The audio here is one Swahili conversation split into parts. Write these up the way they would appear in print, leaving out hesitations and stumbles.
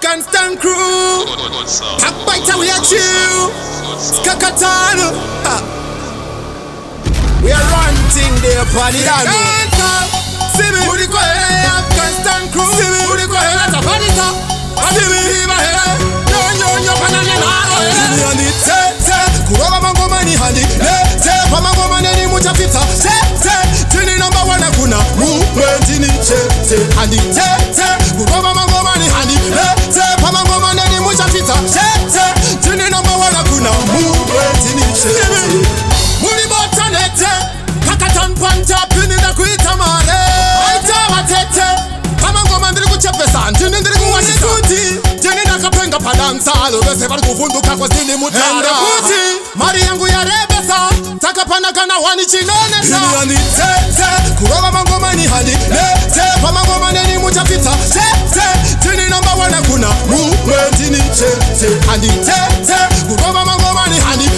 Afghanistan crew. Backbiter we are chill. Skakatan. We are ranting there, party down. See me, who the go Afghanistan crew? See me, who the go ahead at a party top? See me, my head. Yo, banana. See me on the Kurova mangoma ni handi. Pa mangoma ni mucha pita. Tini number one akuna movement ni handi. Kurova mangoma ni handi. Pa mangoma ni mucha pita. Tini number one akuna movement ni Muri botanete. Kakatan panta pini na kuita mare. Aita watete. Pa mangoma ndiri kuchepesa. Tini ndiri kuwashisuti. Jeni nakapenga padansalo. Bese bari kuvunduka kwa stini mutara. Mari yangu ya rebesa. Takapana kana wani chinonesha. Ini yani Kurova mangoma ni handi. Pa mangoma ni mucha pita. Tini number one akuna movement ni handi. Kurova mangoma ni handi.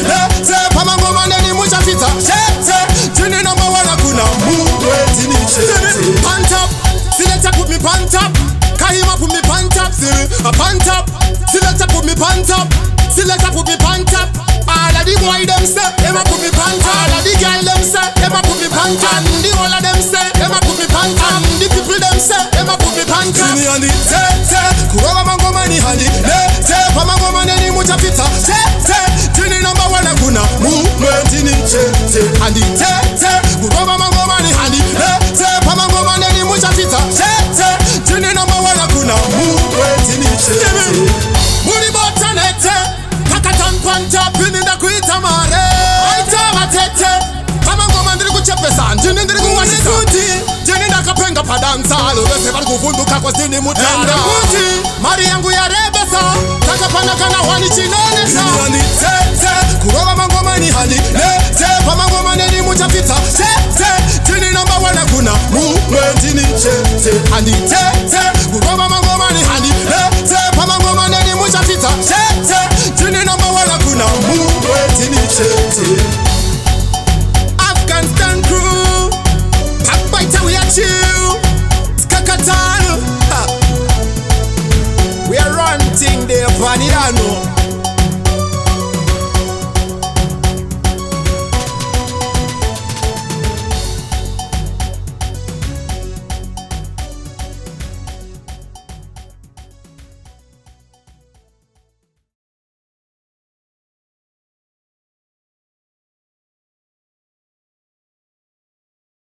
Pa mangoma ni mucha pita. Tini number one akuna movement ni pant up. Selector put me pant up. Kahima put me pant up. A pant up. Selector put me pant up. Selector put me pant up. All of the boy them say, them a put me pant up. All of the girl them say, them a put me pant up. And the whole of them say, them a put me pant up. And the people them say, them a put me pant up. Sini on the Kurova mangoma ni handi. Pa mangoma ni mucha pita. Tini number one akuna movement ni handi. Kurova mangoma ni handi. Pa mangoma ni mucha pita. Tini number one akuna movement ni Muri botanete. Kakatan panta pini na kuita mare. Aita watete. Kama ngoma ndiri kuchepesa. Jini ndiri kuwashisuti. Jini nakapenga padansalo. Bese bari kuvunduka kwa stini mutara. Mari yangu ya rebesa. Takapana kana wani chinonesha. Ini yani Kurova mangoma ni handi. Pa mangoma ni mucha pita. Jini number one akuna movement ni handi.